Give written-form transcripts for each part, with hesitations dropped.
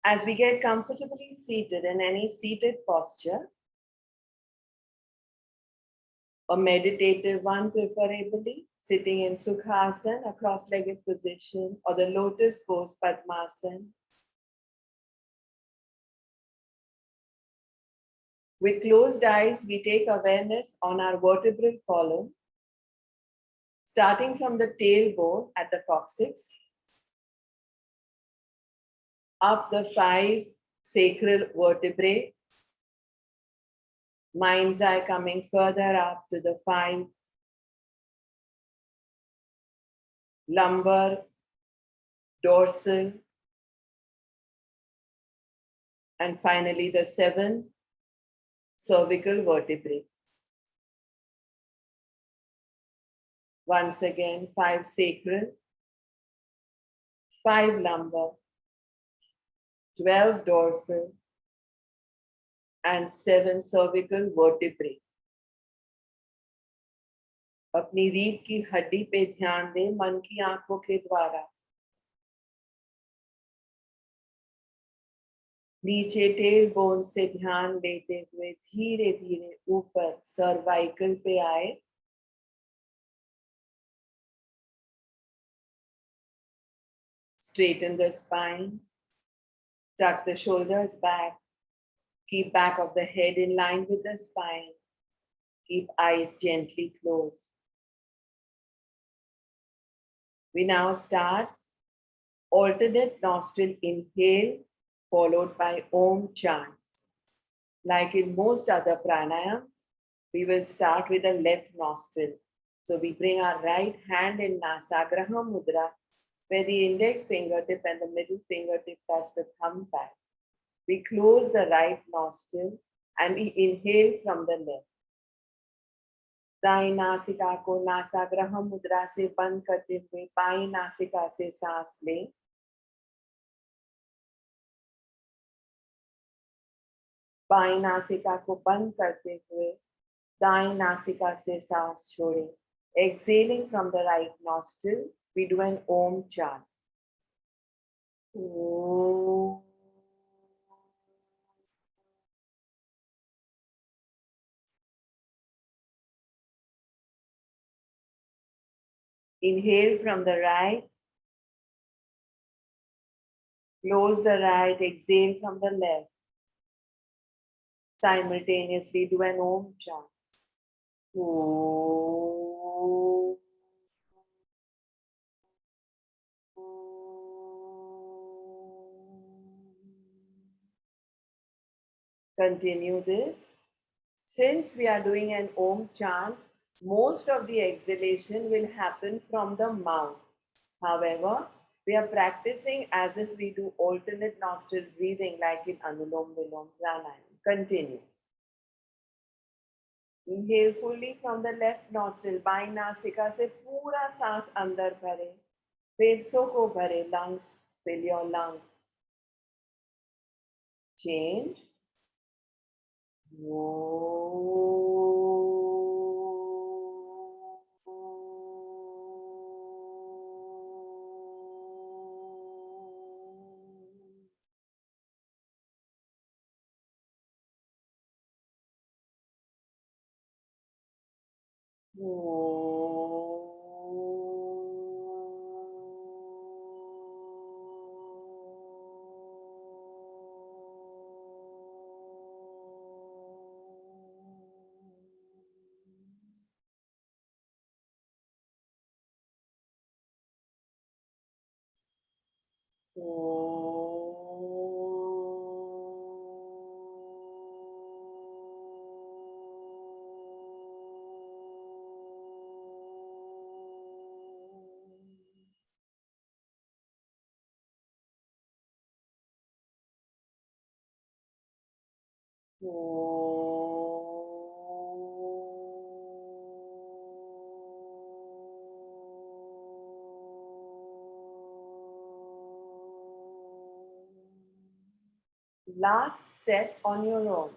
As we get comfortably seated in any seated posture, a meditative one preferably, sitting in Sukhasana, a cross-legged position, or the lotus pose Padmasana. With closed eyes, we take awareness on our vertebral column, starting from the tailbone at the coccyx, up the 5 sacral vertebrae, mind's eye coming further up to the 5 lumbar, dorsal, and finally the 7 cervical vertebrae. Once again, 5 sacral, 5 lumbar, 12 dorsal, and 7 cervical vertebrae. अपनी रीढ़ की हड्डी पे ध्यान दें मन की आंखों के द्वारा। नीचे टेल बोन से ध्यान लेते हुए धीरे धीरे ऊपर सर्वाइकल पे आए। Straighten the spine, tuck the shoulders back, keep back of the head in line with the spine, keep eyes gently closed. We now start alternate nostril inhale followed by Om chants. Like in most other pranayams, we will start with the left nostril. So we bring our right hand in Nasagraha Mudra, where the index fingertip and the middle fingertip touch the thumb pad. We close the right nostril and we inhale from the left. दाई नासिका को नासाग्रह मुद्रा से बंद करते हुए by नासिका से सांस लें। बाई नासिका को बंद करते हुए दाई नासिका से सांस छोड़ें। Exhaling from the right nostril, we do an Om chant. Om. Inhale from the right. Close the right, exhale from the left. Simultaneously do an Om chant. Om. Continue this. Since we are doing an Om chant, most of the exhalation will happen from the mouth. However, we are practicing as if we do alternate nostril breathing like in Anulom, Viloma, Pranayam. Continue. Inhale fully from the left nostril. By नासिका से पूरा सांस अंदर भरे. फेफड़ों को भरे. Lungs, fill your lungs. Change. Last set on your own.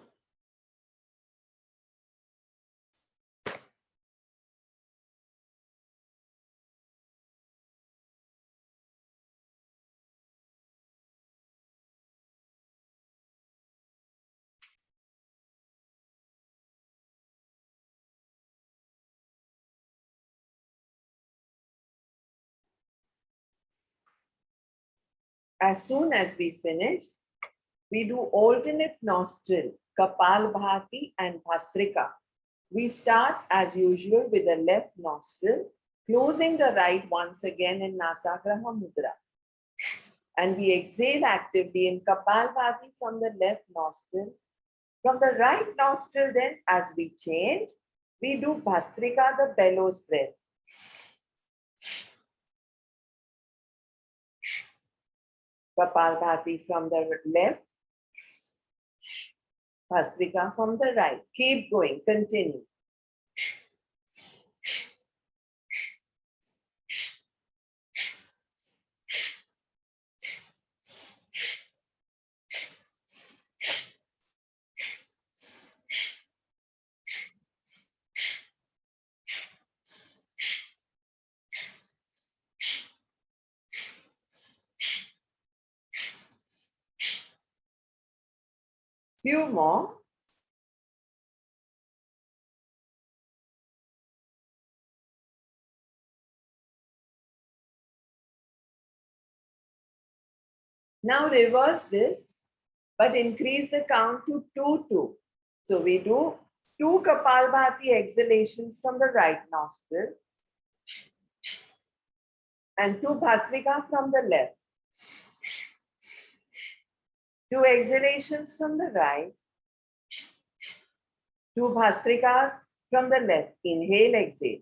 As soon as we finish, we do alternate nostril, Kapalbhati and Bhastrika. We start as usual with the left nostril, closing the right once again in Nasagraha Mudra. And we exhale actively in Kapalbhati from the left nostril. From the right nostril, then, as we change, we do Bhastrika, the bellows breath. Kapalbhati from the left, Bhastrika from the right. Keep going, continue. Few more. Now reverse this, but increase the count to 2-2. So we do 2 Kapalbhati exhalations from the right nostril and 2 Bhastrika from the left. 2 exhalations from the right, 2 Bhastrikas from the left. Inhale, exhale.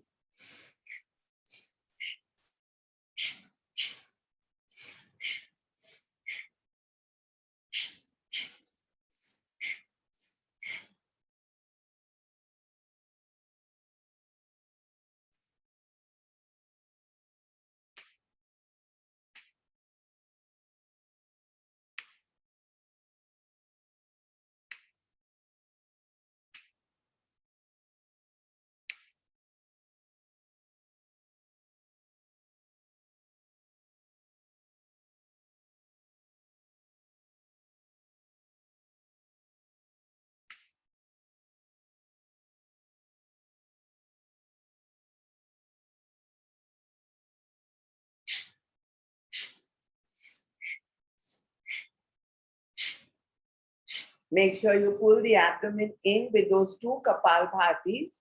Make sure you pull the abdomen in with those 2 Kapalbhatis,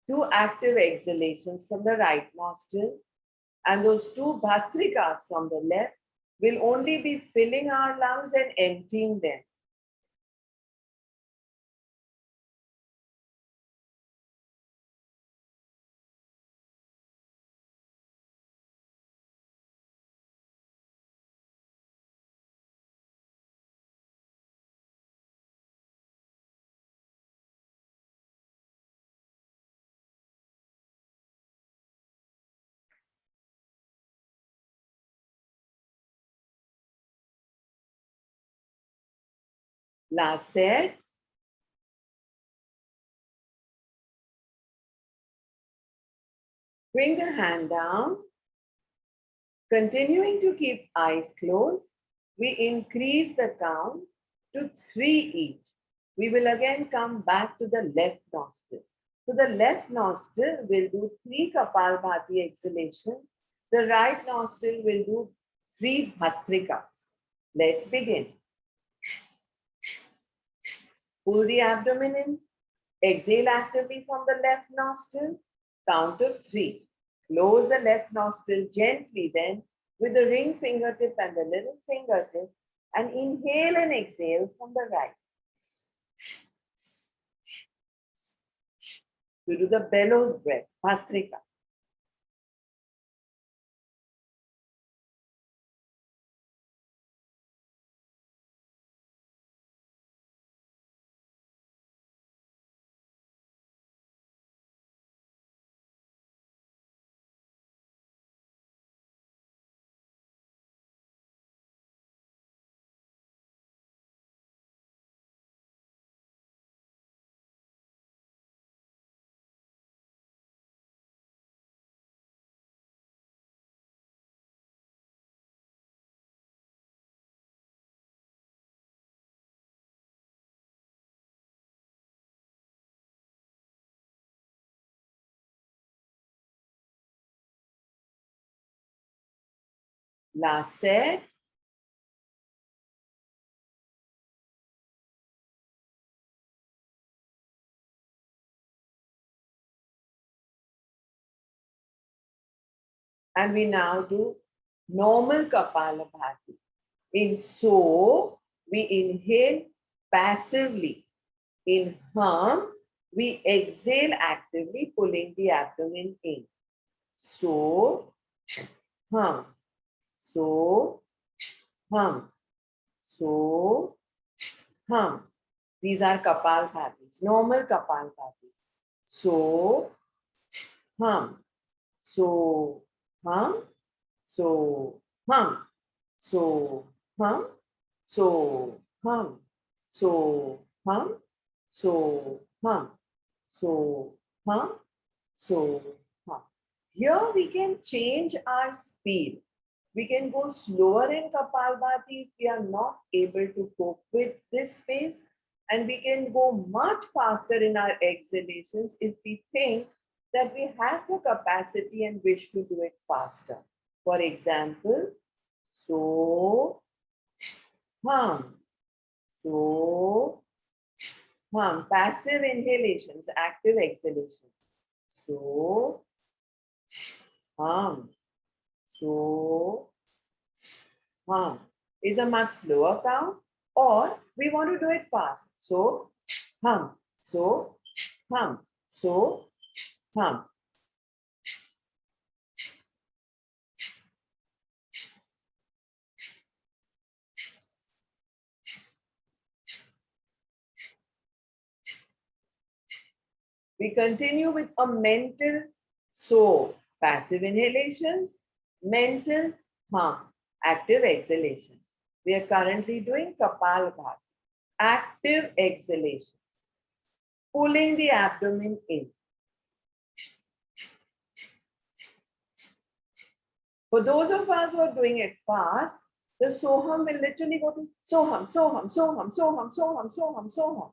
2 active exhalations from the right nostril, and those 2 Bhastrikas from the left will only be filling our lungs and emptying them. Last set. Bring the hand down. Continuing to keep eyes closed, we increase the count to 3 each. We will again come back to the left nostril. So the left nostril will do 3 Kapalbhati exhalations. The right nostril will do 3 Bhastrikas. Let's begin. Pull the abdomen in. Exhale actively from the left nostril. Count of 3. Close the left nostril gently then with the ring fingertip and the little fingertip, and inhale and exhale from the right. To do the bellows breath, Bhastrika. Last set. And we now do normal Kapalabhati. In so, we inhale passively. In hum, we exhale actively, pulling the abdomen in. So, hum. So, hum. So, hum. These are Kapalbhatis, normal Kapalbhatis. So, hum. So, hum. So, hum. So, hum. So, hum. So, hum. So, hum. So, hum. So, hum. Here we can change our speed. We can go slower in Kapalbhati if we are not able to cope with this pace. And we can go much faster in our exhalations if we think that we have the capacity and wish to do it faster. For example, so, hum, so, hum. Passive inhalations, active exhalations. So, hum, so, hum. Is a much slower count, or we want to do it fast. So, hum, so, hum, so, hum. We continue with a mental so, passive inhalations, mental hum, active exhalations. We are currently doing Kapalbhati, active exhalations, pulling the abdomen in. For those of us who are doing it fast, the soham will literally go to soham, soham, soham, soham, soham, soham, soham.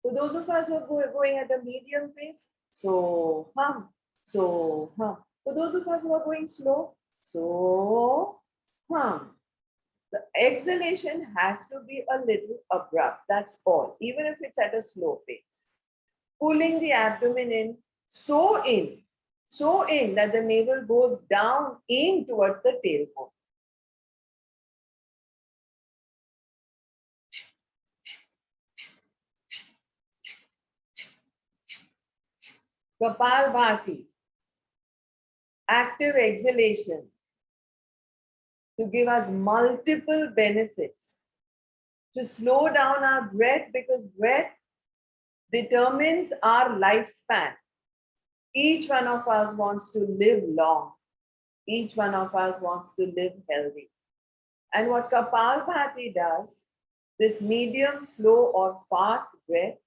For those of us who are going at a medium pace, soham, soham. For those of us who are going slow, soham. The exhalation has to be a little abrupt, that's all, even if it's at a slow pace. Pulling the abdomen in, so in that the navel goes down in towards the tailbone. Kapalbhati, active exhalations to give us multiple benefits, to slow down our breath because breath determines our lifespan. Each one of us wants to live long. Each one of us wants to live healthy. And what Kapalbhati does, this medium, slow, or fast breath,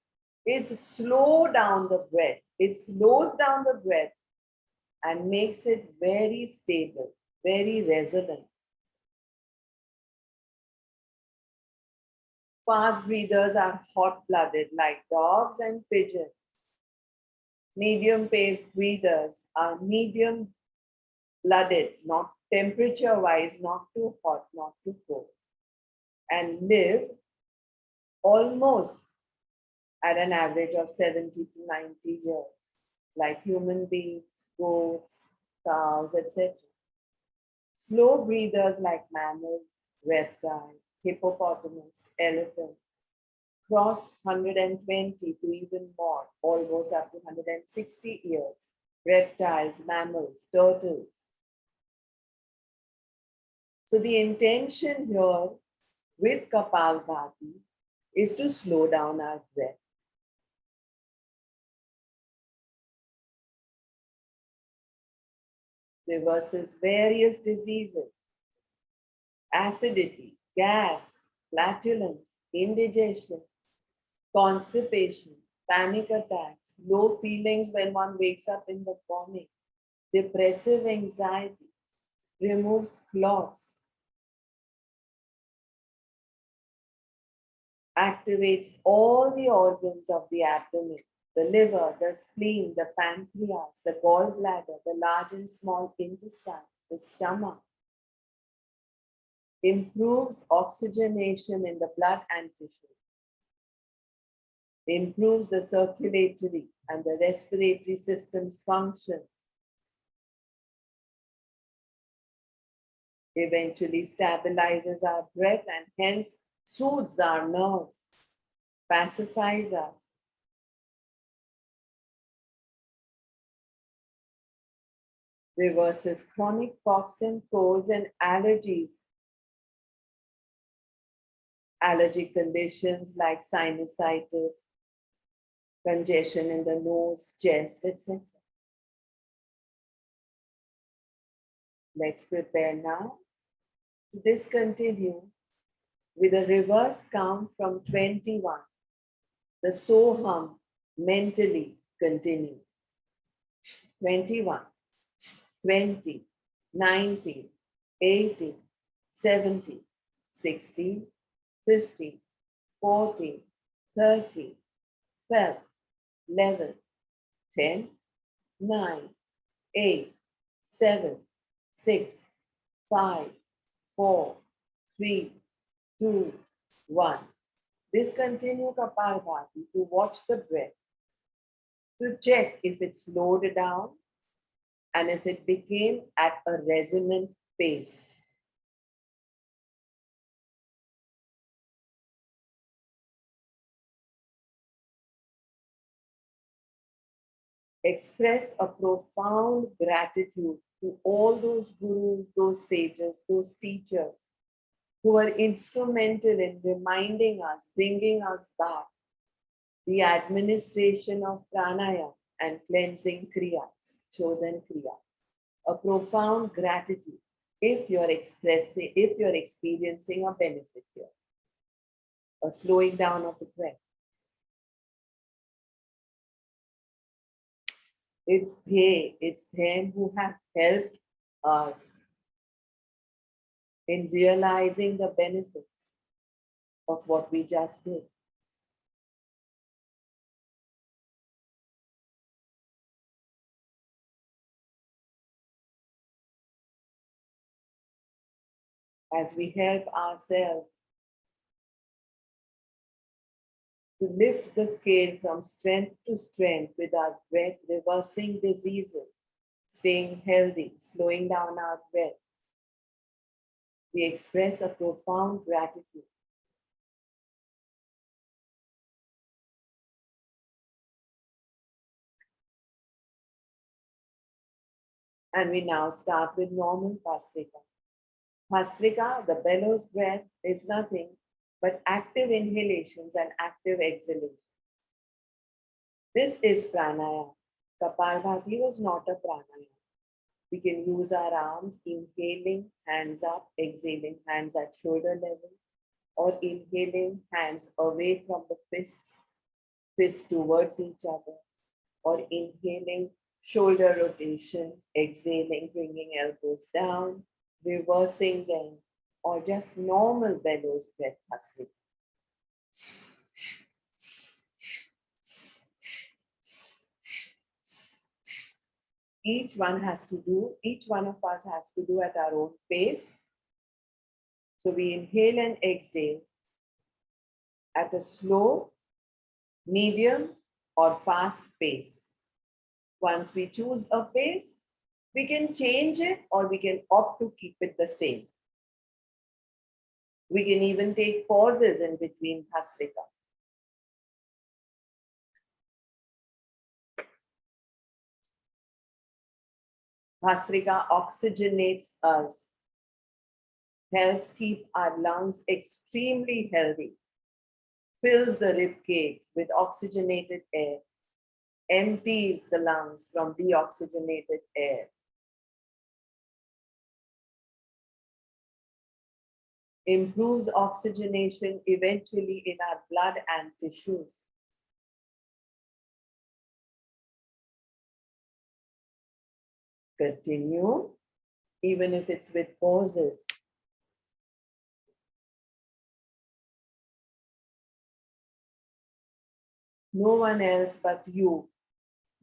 is slow down the breath. It slows down the breath and makes it very stable, very resonant. Fast breathers are hot-blooded like dogs and pigeons. Medium-paced breathers are medium-blooded, not temperature-wise, not too hot, not too cold, and live almost at an average of 70 to 90 years, like human beings, goats, cows, etc. Slow breathers like mammals, reptiles, hippopotamus, elephants cross 120 to even more, almost up to 160 years. Reptiles, mammals, turtles. So the intention here with Kapalbhati is to slow down our breath. Reverses various diseases, acidity, gas, flatulence, indigestion, constipation, panic attacks, low feelings when one wakes up in the morning, depressive anxiety, removes clots, activates all the organs of the abdomen, the liver, the spleen, the pancreas, the gallbladder, the large and small intestines, the stomach, improves oxygenation in the blood and tissue, improves the circulatory and the respiratory system's functions, eventually stabilizes our breath and hence soothes our nerves, pacifies us. Reverses chronic coughs and colds and allergies. Allergic conditions like sinusitis, congestion in the nose, chest, etc. Let's prepare now to discontinue with a reverse count from 21. The Soham mentally continues. 21, 20, 19, 18, 17, 16, 15, 14, 13, 12, 11, 10, 9, 8, 7, 6, 5, 4, 3, 2, 1. Discontinue Kapalbhati to watch the breath, to check if it slowed down and if it became at a resonant pace. Express a profound gratitude to all those gurus, those sages, those teachers who were instrumental in reminding us, bringing us back the administration of pranayam and cleansing kriyas, chodhan kriyas. A profound gratitude if you're experiencing a benefit here, a slowing down of the breath. It's them who have helped us in realizing the benefits of what we just did. As we help ourselves to lift the scale from strength to strength with our breath, reversing diseases, staying healthy, slowing down our breath, we express a profound gratitude. And we now start with normal Bhastrika. Bhastrika, the bellows breath, is nothing but active inhalations and active exhalations. This is pranayam. Kapalbhati was not a pranayam. We can use our arms, inhaling, hands up, exhaling, hands at shoulder level, or inhaling, hands away from the fists, fists towards each other, or inhaling, shoulder rotation, exhaling, bringing elbows down, reversing them, or just normal bellows breath, Bhastrika. Each one of us has to do at our own pace. So we inhale and exhale at a slow, medium, or fast pace. Once we choose a pace, we can change it or we can opt to keep it the same. We can even take pauses in between Bhastrika. Bhastrika oxygenates us, helps keep our lungs extremely healthy, fills the rib cage with oxygenated air, empties the lungs from deoxygenated air. Improves oxygenation eventually in our blood and tissues. Continue, even if it's with pauses. No one else but you,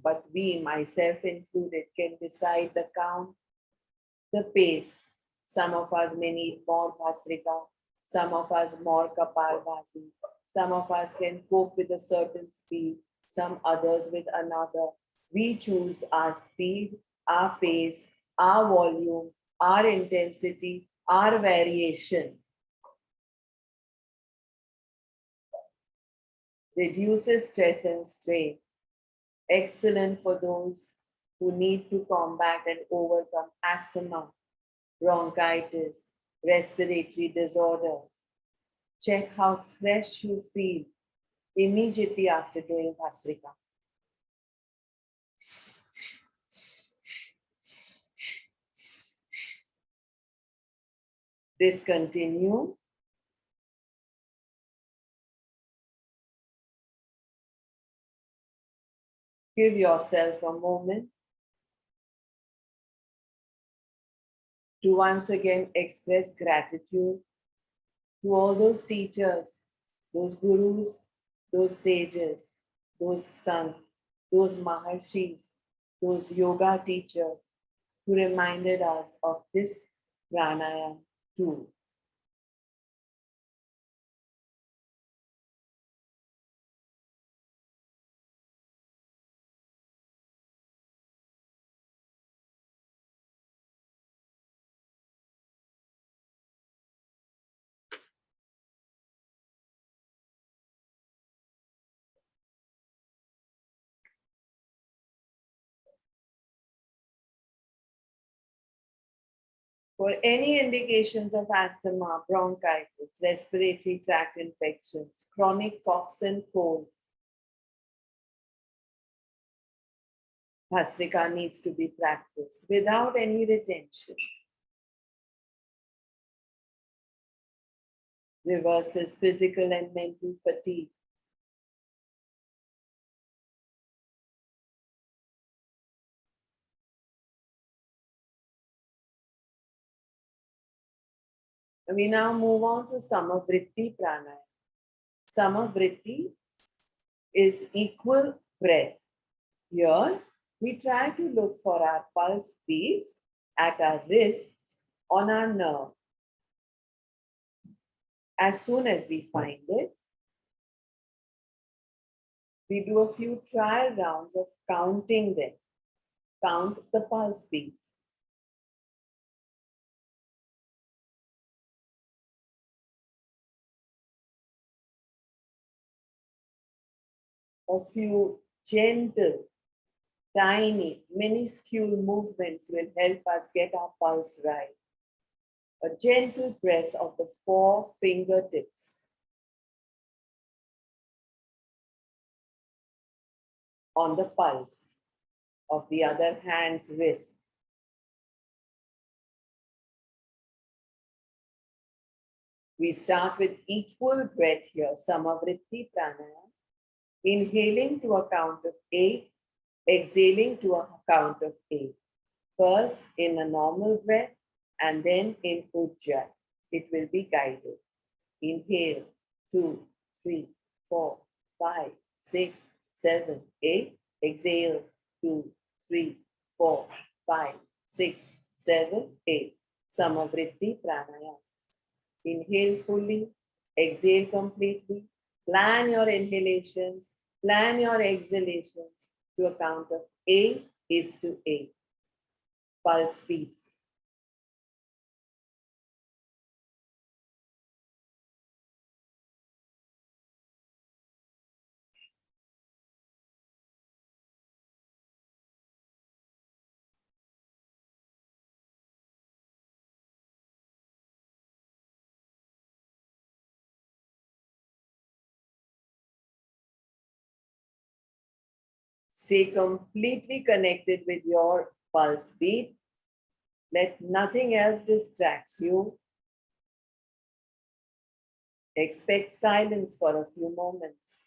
but we, myself included, can decide the count, the pace. Some of us may need more Bhastrika, some of us more Kapalbhati, some of us can cope with a certain speed, some others with another. We choose our speed, our pace, our volume, our intensity, our variation reduces stress and strain. Excellent for those who need to combat and overcome asthma, bronchitis, respiratory disorders. Check how fresh you feel immediately after doing Bhastrika. Discontinue. Give yourself a moment to once again express gratitude to all those teachers, those gurus, those sages, those sants, those maharshis, those yoga teachers who reminded us of this pranayam too. For any indications of asthma, bronchitis, respiratory tract infections, chronic coughs and colds, Bhastrika needs to be practiced without any retention. Reverses physical and mental fatigue. We now move on to Vriti Pranayam. Vriti is equal breath. Here, we try to look for our pulse beats at our wrists on our nerve. As soon as we find it, we do a few trial rounds of counting them. Count the pulse beats. A few gentle, tiny, minuscule movements will help us get our pulse right. A gentle press of the 4 fingertips on the pulse of the other hand's wrist. We start with equal breath here, Vritti Pranayam. Inhaling to a count of 8, exhaling to a count of 8. First in a normal breath and then in Ujjayi. It will be guided. Inhale, 2, 3, 4, 5, 6, 7, 8. Exhale, 2, 3, 4, 5, 6, 7, 8. Samavritti Pranayam. Inhale fully, exhale completely. Plan your inhalations, plan your exhalations to a count of 8:8. Pulse beats. Stay completely connected with your pulse beat. Let nothing else distract you. Expect silence for a few moments.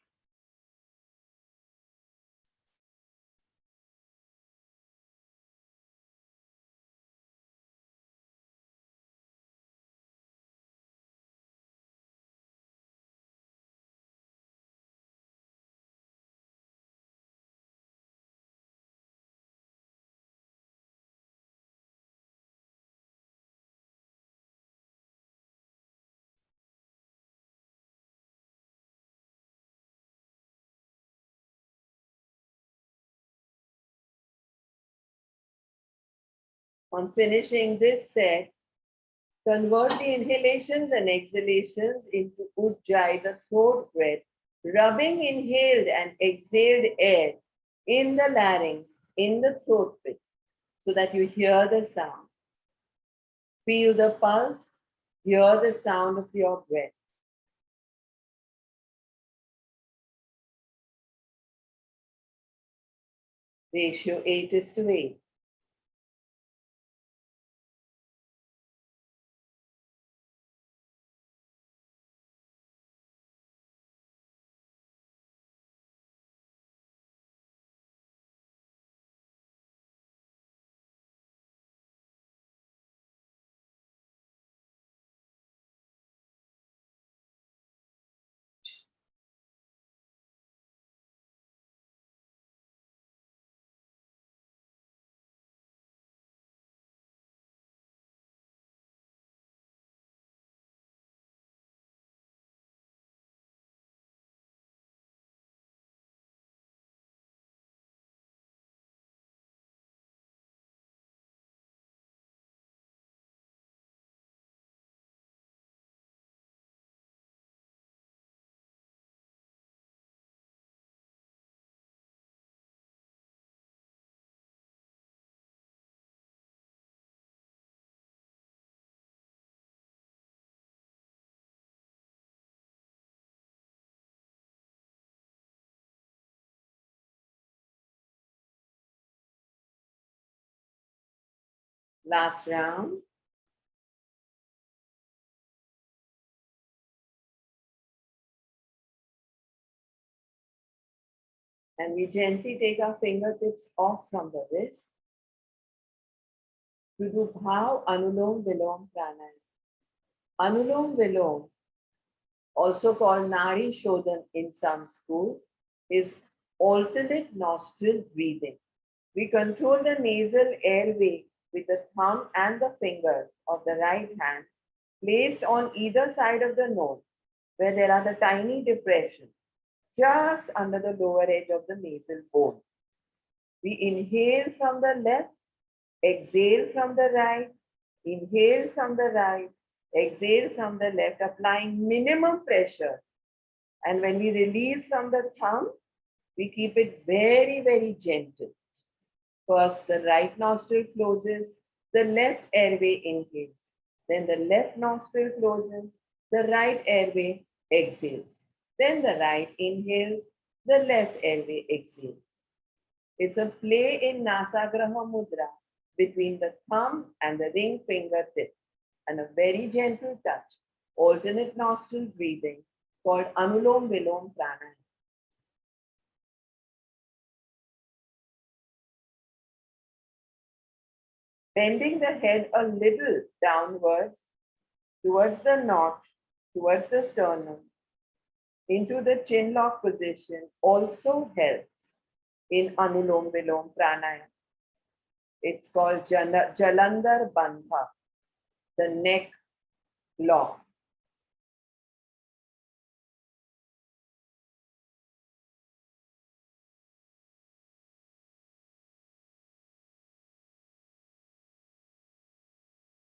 On finishing this set, Convert the inhalations and exhalations into Ujjayi, the throat breath, rubbing inhaled and exhaled air in the larynx, in the throat pit, so that you hear the sound. Feel the pulse, hear the sound of your breath. Ratio 8:8. Last round. And we gently take our fingertips off from the wrist to do Bhav, Anulom, Vilom, Pranayam. Anulom, Vilom, also called Nari Shodhan in some schools, is alternate nostril breathing. We control the nasal airway with the thumb and the fingers of the right hand placed on either side of the nose, where there are the tiny depressions just under the lower edge of the nasal bone. We inhale from the left, exhale from the right, inhale from the right, exhale from the left, applying minimum pressure. And when we release from the thumb, we keep it very, very gentle. First, the right nostril closes, the left airway inhales. Then the left nostril closes, the right airway exhales. Then the right inhales, the left airway exhales. It's a play in Nasagraha Mudra between the thumb and the ring finger tip, and a very gentle touch, alternate nostril breathing called Anulom Vilom Pranayam. Bending the head a little downwards towards the notch, towards the sternum, into the chin lock position also helps in Anulom Vilom Pranayam. It's called Jalandhar Bandha, the neck lock.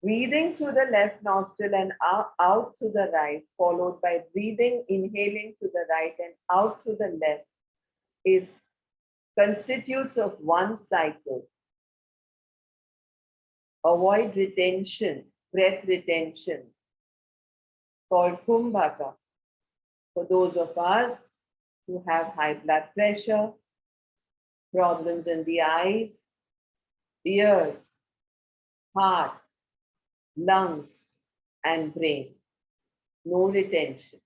Breathing through the left nostril and out through the right, followed by breathing, inhaling through the right and out through the left, is constitutes of one cycle. Avoid retention, breath retention, called kumbhaka. For those of us who have high blood pressure, problems in the eyes, ears, heart, lungs, and brain. No retention.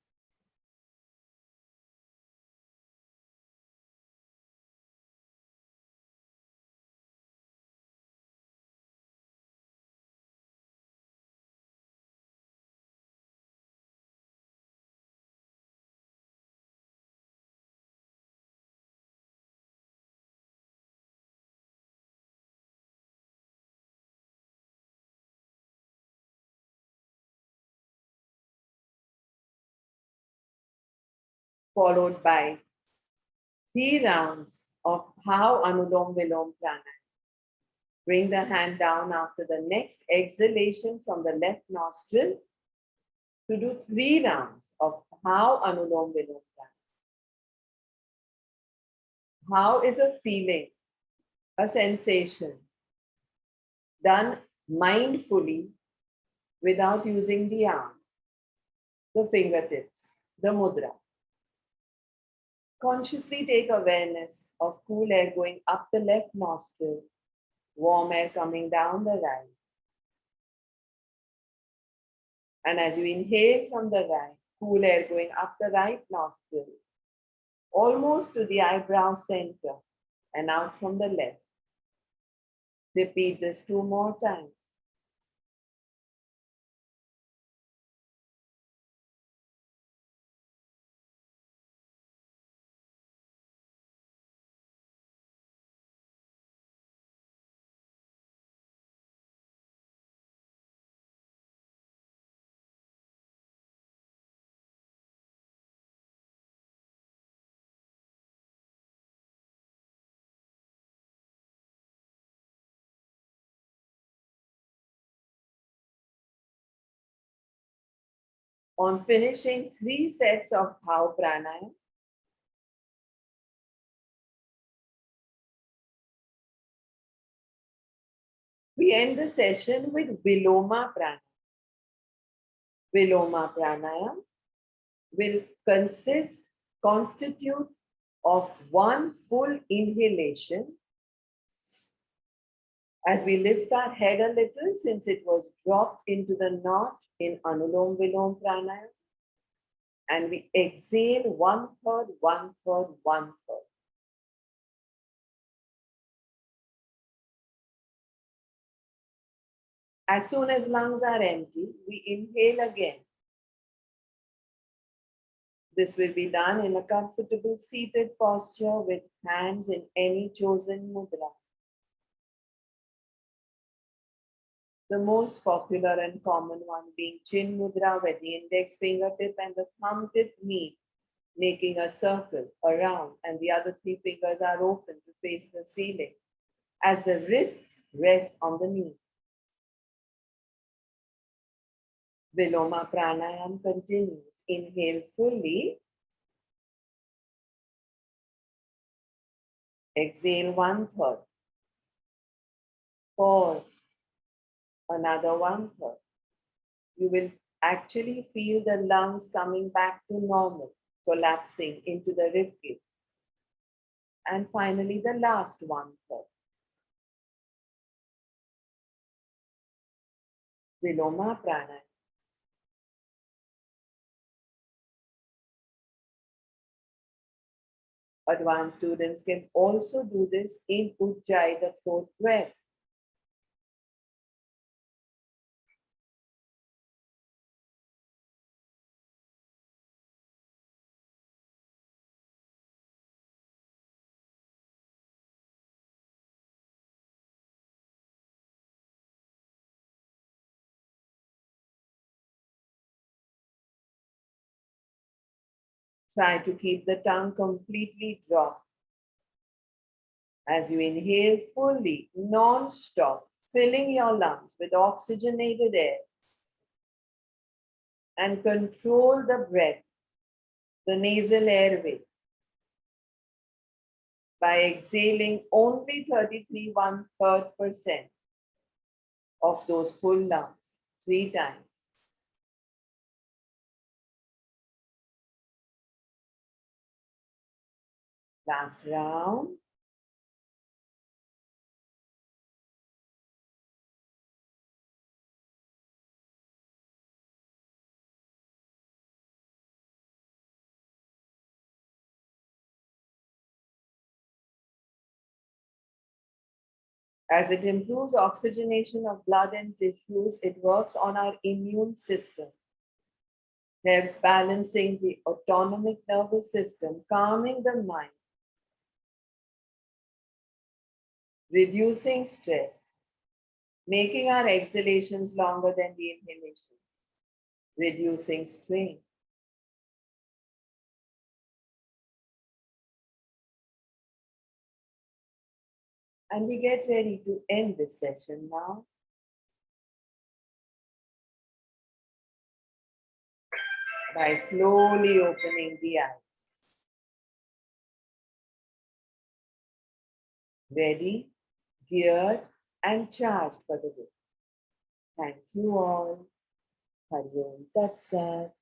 Followed by 3 rounds of Bhav Anulom Vilom Pranayam. Bring the hand down after the next exhalation from the left nostril to do 3 rounds of how Anulom Viloma. How is a feeling, a sensation done mindfully without using the arm, the fingertips, the mudra. Consciously take awareness of cool air going up the left nostril, warm air coming down the right. And as you inhale from the right, cool air going up the right nostril, almost to the eyebrow center and out from the left. Repeat this 2 more times. On finishing 3 sets of Bhav Pranayam, we end the session with Viloma Pranayam. Viloma Pranayam will constitute of 1 full inhalation as we lift our head a little since it was dropped into the knot in Anulom Viloma Pranayam, and we exhale 1/3, 1/3, 1/3. As soon as lungs are empty, we inhale again. This will be done in a comfortable seated posture with hands in any chosen mudra. The most popular and common one being Chin Mudra, where the index fingertip and the thumb tip meet, making a circle around, and the other 3 fingers are open to face the ceiling as the wrists rest on the knees. Viloma Pranayam continues. Inhale fully. Exhale 1/3. Pause. Another 1/3. You will actually feel the lungs coming back to normal, collapsing into the ribcage. And finally, the last 1/3. Viloma Pranayam. Advanced students can also do this in Ujjayi, the throat breath. Try to keep the tongue completely dropped. As you inhale fully, non-stop, filling your lungs with oxygenated air, and control the breath, the nasal airway, by exhaling only 33 1/3% of those full lungs 3 times. Last round. As it improves oxygenation of blood and tissues, it works on our immune system, helps balancing the autonomic nervous system, calming the mind, reducing stress, making our exhalations longer than the inhalations, reducing strain. And we get ready to end this session now. By slowly opening the eyes. Ready, geared, and charged for the day. Thank you all. Hari Om Tat Sat.